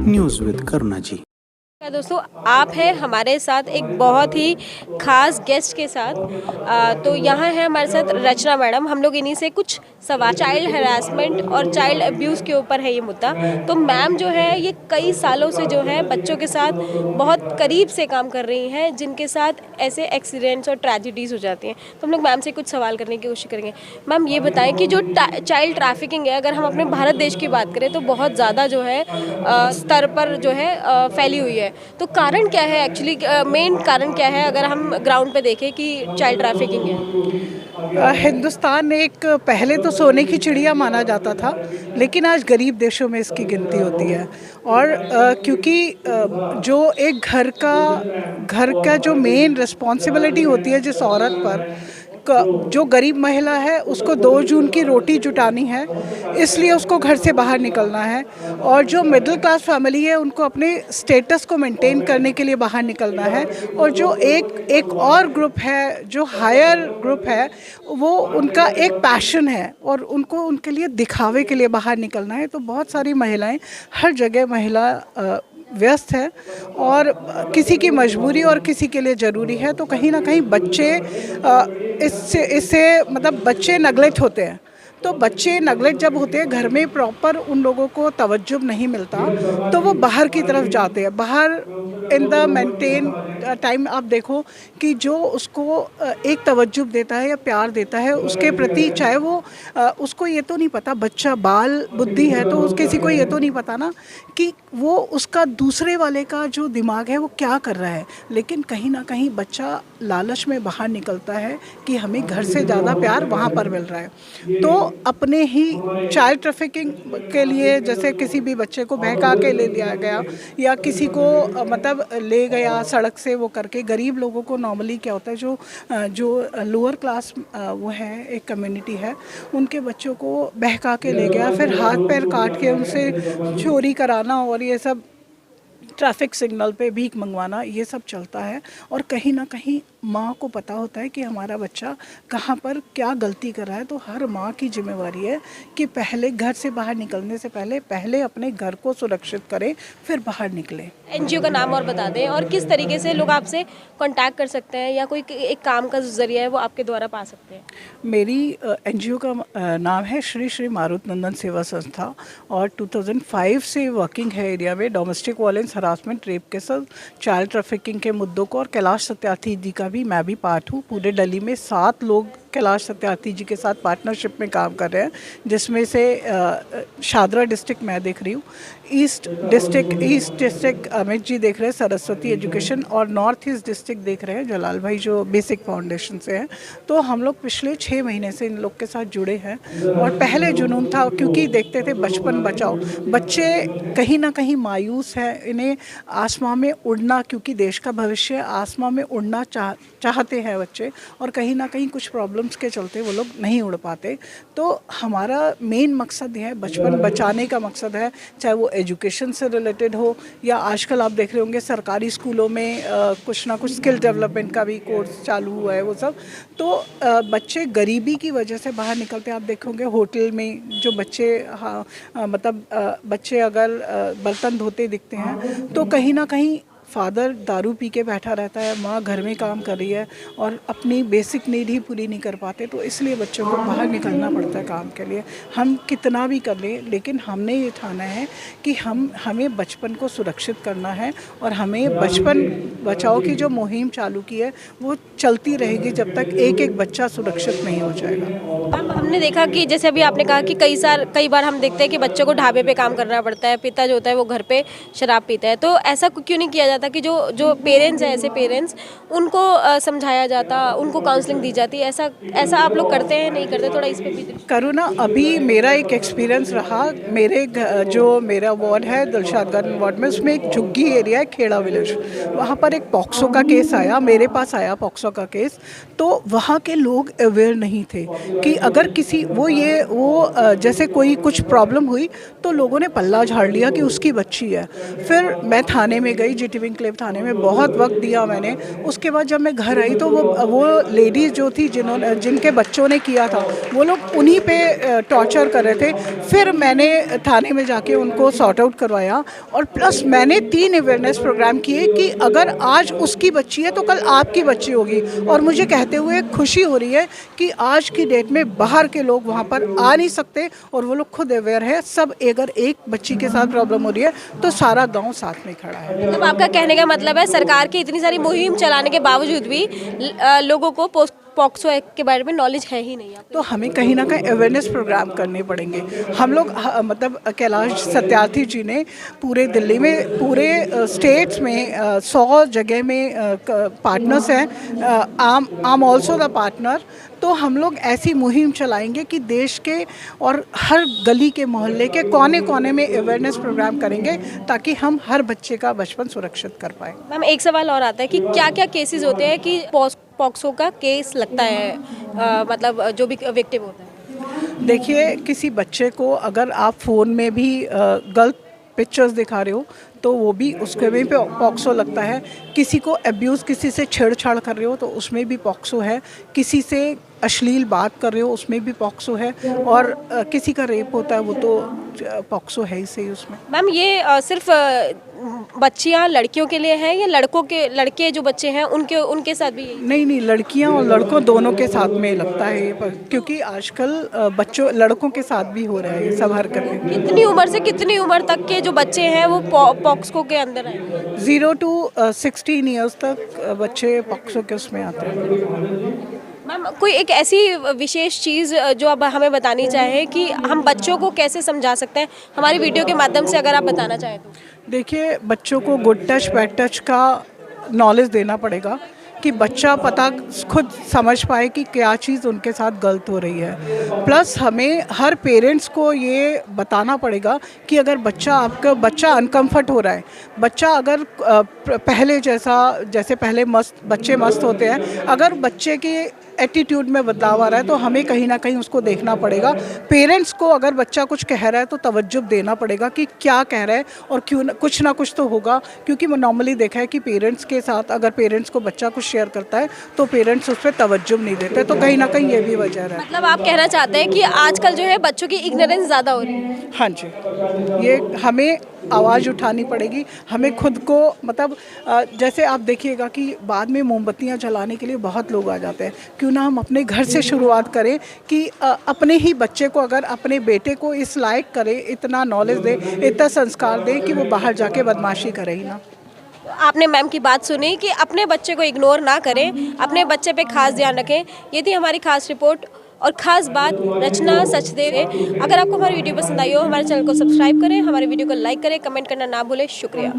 News with करुणा जी। दोस्तों, आप हैं हमारे साथ एक बहुत ही खास गेस्ट के साथ। तो यहाँ है हमारे साथ रचना मैडम। हम लोग इन्हीं से कुछ सवाल, चाइल्ड हरासमेंट और चाइल्ड अब्यूज़ के ऊपर है ये मुद्दा। तो मैम जो है ये कई सालों से जो है बच्चों के साथ बहुत करीब से काम कर रही हैं जिनके साथ ऐसे एक्सीडेंट्स और ट्रेजिडीज़ हो जाती हैं। तो हम लोग मैम से कुछ सवाल करने की कोशिश करेंगे। मैम ये बताएं कि जो चाइल्ड ट्रैफिकिंग है, अगर हम अपने भारत देश की बात करें तो बहुत ज़्यादा जो है स्तर पर जो है फैली हुई है। तो कारण क्या है एक्चुअली, मेन कारण क्या है अगर हम ग्राउंड पे देखें कि चाइल्ड ट्रैफिकिंग है? हिंदुस्तान एक पहले तो सोने की चिड़िया माना जाता था, लेकिन आज गरीब देशों में इसकी गिनती होती है। और क्योंकि जो एक घर का जो मेन रिस्पॉन्सिबिलिटी होती है जिस औरत पर, जो गरीब महिला है उसको 2 जून की रोटी जुटानी है, इसलिए उसको घर से बाहर निकलना है। और जो मिडिल क्लास फैमिली है उनको अपने स्टेटस को मेंटेन करने के लिए बाहर निकलना है। और जो एक और ग्रुप है जो हायर ग्रुप है, वो उनका एक पैशन है और उनको उनके लिए दिखावे के लिए बाहर निकलना है। तो बहुत सारी महिलाएं, हर जगह महिला व्यस्त है और किसी की मजबूरी और किसी के लिए ज़रूरी है। तो कहीं ना कहीं बच्चे इससे मतलब बच्चे नेगलेक्ट होते हैं। तो बच्चे नेगलेक्ट जब होते हैं, घर में प्रॉपर उन लोगों को तवज्जो नहीं मिलता, तो वो बाहर की तरफ जाते हैं। बाहर इन द मेंटेन टाइम आप देखो कि जो उसको एक तवज्जो देता है या प्यार देता है उसके प्रति, चाहे वो उसको ये तो नहीं पता, बच्चा बाल बुद्धि है तो किसी को ये तो नहीं पता ना कि वो उसका दूसरे वाले का जो दिमाग है वो क्या कर रहा है। लेकिन कहीं ना कहीं बच्चा लालच में बाहर निकलता है कि हमें घर से ज़्यादा प्यार वहाँ पर मिल रहा है। तो अपने ही चाइल्ड ट्रैफिकिंग के लिए, जैसे किसी भी बच्चे को बहका के ले लिया गया या किसी को मतलब ले गया सड़क से, वो करके गरीब लोगों को नॉर्मली क्या होता है, जो लोअर क्लास वो है, एक कम्युनिटी है, उनके बच्चों को बहका के ले गया, फिर हाथ पैर काट के उनसे चोरी कराना और ये सब, ट्रैफिक सिग्नल पे भीख मंगवाना, ये सब चलता है। और कहीं ना कहीं माँ को पता होता है कि हमारा बच्चा कहाँ पर क्या गलती कर रहा है। तो हर माँ की जिम्मेवारी है कि पहले घर से बाहर निकलने से पहले अपने घर को सुरक्षित करें, फिर बाहर निकलें। एनजीओ का नाम और बता दें और किस तरीके से लोग आपसे कांटेक्ट कर सकते हैं या कोई एक काम का जरिया है वो आपके द्वारा पा सकते हैं? मेरी एनजीओ का नाम है श्री श्री मारुत नंदन सेवा संस्था और 2005 से वर्किंग है एरिया में डोमेस्टिक वायलेंस, हरासमेंट, रेप के साथ, चाइल्ड ट्रैफिकिंग के मुद्दों को। और कैलाश सत्यार्थी जी का भी मैं भी पार्ट हूँ। पूरे दिल्ली में 7 लोग कैलाश सत्यार्थी जी के साथ पार्टनरशिप में काम कर रहे हैं, जिसमें से शादरा डिस्ट्रिक्ट मैं देख रही हूँ, ईस्ट डिस्ट्रिक्ट अमित जी देख रहे हैं सरस्वती एजुकेशन, और नॉर्थ ईस्ट डिस्ट्रिक्ट देख रहे हैं जलाल भाई जो बेसिक फाउंडेशन से हैं। तो हम लोग पिछले 6 महीने से इन लोग के साथ जुड़े हैं। और पहले जुनून था क्योंकि देखते थे बचपन बचाओ, बच्चे कहीं ना कहीं मायूस हैं, इन्हें आसमां में उड़ना, क्योंकि देश का भविष्य आसमां में उड़ना चाहते हैं बच्चे, और कहीं ना कहीं कुछ प्रॉब्लम्स के चलते वो लोग नहीं उड़ पाते। तो हमारा मेन मकसद है बचपन बचाने का मकसद है, चाहे वो एजुकेशन से रिलेटेड हो या आजकल आप देख रहे होंगे सरकारी स्कूलों में कुछ ना कुछ स्किल डेवलपमेंट का भी कोर्स चालू हुआ है, वो सब। तो बच्चे गरीबी की वजह से बाहर निकलते हैं। आप देखोगे होटल में जो बच्चे, मतलब बच्चे अगर बर्तन धोते दिखते हैं तो कहीं ना कहीं फादर दारू पी के बैठा रहता है, माँ घर में काम कर रही है और अपनी बेसिक नीड ही पूरी नहीं कर पाते। तो इसलिए बच्चों को बाहर निकलना पड़ता है काम के लिए। हम कितना भी कर लें, लेकिन हमने ये ठाना है कि हमें बचपन को सुरक्षित करना है और हमें बचपन बचाओ की जो मुहिम चालू की है वो चलती रहेगी जब तक एक एक बच्चा सुरक्षित नहीं हो जाएगा। हमने देखा कि जैसे अभी आपने कहा कि कई बार हम देखते हैं कि बच्चों को ढाबे पे काम करना पड़ता है, पिता जो होता है वो घर पे शराब पीता है। तो ऐसा क्यों नहीं किया जाता कि जो पेरेंट्स हैं, ऐसे पेरेंट्स, उनको समझाया जाता, उनको काउंसलिंग दी जाती? ऐसा आप लोग करते हैं, नहीं करते? थोड़ा इस पे भी करूँ ना। अभी मेरा एक एक्सपीरियंस रहा, जो मेरा वार्ड है दिलशादगंज वार्ड में, उसमें एक झुग्गी एरिया है, खेड़ा विलेज, वहाँ पर एक पॉक्सो का केस आया, मेरे पास आया पॉक्सो का केस। तो वहाँ के लोग अवेयर नहीं थे कि अगर किसी वो जैसे कोई कुछ प्रॉब्लम हुई तो लोगों ने पल्ला झाड़ लिया कि उसकी बच्ची है। फिर मैं थाने में गई, जीटी विंग एन्क्लेव थाने में बहुत वक्त दिया मैंने। उसके बाद जब मैं घर आई तो वो लेडीज़ जो थी जिनके बच्चों ने किया था, वो लोग उन्हीं पे टॉर्चर कर रहे थे। फिर मैंने थाने में जाके उनको सॉर्ट आउट करवाया, और प्लस मैंने 3 अवेयरनेस प्रोग्राम किए कि अगर आज उसकी बच्ची है तो कल आपकी बच्ची होगी। और मुझे कहते हुए खुशी हो रही है कि आज की डेट में बाहर के लोग वहाँ पर आ नहीं सकते, और वो लोग खुद अवेयर है। सब अगर एक बच्ची के साथ प्रॉब्लम हो रही है तो सारा गांव साथ में खड़ा है। मतलब आपका कहने का मतलब है सरकार की इतनी सारी मुहिम चलाने के बावजूद भी लोगों को पॉक्सो एक्ट के बारे में नॉलेज है ही नहीं। तो हमें कहीं ना कहीं अवेयरनेस प्रोग्राम करने पड़ेंगे। हम लोग मतलब कैलाश सत्यार्थी जी ने पूरे दिल्ली में, पूरे स्टेट्स में 100 जगह में पार्टनर्स हैं। I am also the partner. तो हम लोग ऐसी मुहिम चलाएंगे कि देश के और हर गली के मोहल्ले के कोने कोने में अवेयरनेस प्रोग्राम करेंगे, ताकि हम हर बच्चे का बचपन सुरक्षित कर पाएँ। मैम एक सवाल और आता है कि क्या क्या केसेस होते हैं कि पॉक्सो का केस लगता है, मतलब जो भी विक्टिम होता है? देखिए, किसी बच्चे को अगर आप फ़ोन में भी गलत पिक्चर्स दिखा रहे हो तो वो भी उसके में पे पॉक्सो लगता है। किसी को अब्यूज़, किसी से छेड़छाड़ कर रहे हो तो उसमें भी पॉक्सो है। किसी से अश्लील बात कर रहे हो उसमें भी पॉक्सो है। और किसी का रेप होता है वो तो पॉक्सो है ही सही उसमें। मैम ये सिर्फ बच्चियां लड़कियों के लिए है या लड़के जो बच्चे हैं उनके साथ भी यही? नहीं, लड़कियां और लड़कों दोनों के साथ में लगता है ये, क्योंकि आजकल बच्चों लड़कों के साथ भी हो रहा है ये सब हरकतें। कितनी उम्र से कितनी उम्र तक के जो बच्चे हैं वो पॉक्सो के अंदर हैं? 0 to 16 ईयर्स तक बच्चे पॉक्सो के उसमें आते हैं। मैम कोई एक ऐसी विशेष चीज़ जो अब हमें बतानी चाहे कि हम बच्चों को कैसे समझा सकते हैं, हमारी वीडियो के माध्यम से अगर आप बताना चाहें तो? देखिए, बच्चों को गुड टच बैड टच का नॉलेज देना पड़ेगा कि बच्चा पता खुद समझ पाए कि क्या चीज़ उनके साथ गलत हो रही है। प्लस हमें हर पेरेंट्स को ये बताना पड़ेगा कि अगर आपका बच्चा अनकम्फर्ट हो रहा है, बच्चा अगर पहले जैसे पहले बच्चे मस्त होते हैं, अगर बच्चे के एटीट्यूड में बदलाव आ रहा है तो हमें कहीं ना कहीं उसको देखना पड़ेगा। पेरेंट्स को अगर बच्चा कुछ कह रहा है तो तवज्जो देना पड़ेगा कि क्या कह रहा है, और क्यों कुछ ना कुछ तो होगा। क्योंकि मैं नॉर्मली देखा है कि पेरेंट्स के साथ अगर पेरेंट्स को बच्चा कुछ शेयर करता है तो पेरेंट्स उस पर तवज्जो नहीं देते, तो कहीं ना कहीं ये भी वजह है। मतलब आप कहना चाहते हैं कि आजकल जो है बच्चों की इग्नोरेंस ज़्यादा हो रही है? हाँ जी, ये हमें आवाज़ उठानी पड़ेगी। हमें खुद को मतलब जैसे आप देखिएगा कि बाद में मोमबत्तियां जलाने के लिए बहुत लोग आ जाते हैं। क्यों ना हम अपने घर से शुरुआत करें कि अपने ही बच्चे को, अगर अपने बेटे को इस लायक करें, इतना नॉलेज दें, इतना संस्कार दें कि वो बाहर जाके बदमाशी करे ही ना। आपने मैम की बात सुनी कि अपने बच्चे को इग्नोर ना करें, अपने बच्चे पे खास ध्यान रखें। ये थी हमारी खास रिपोर्ट और ख़ास बात रचना सचदेव। अगर आपको हमारी वीडियो पसंद आई हो, हमारे चैनल को सब्सक्राइब करें, हमारे वीडियो को लाइक करें, कमेंट करना ना भूलें। शुक्रिया।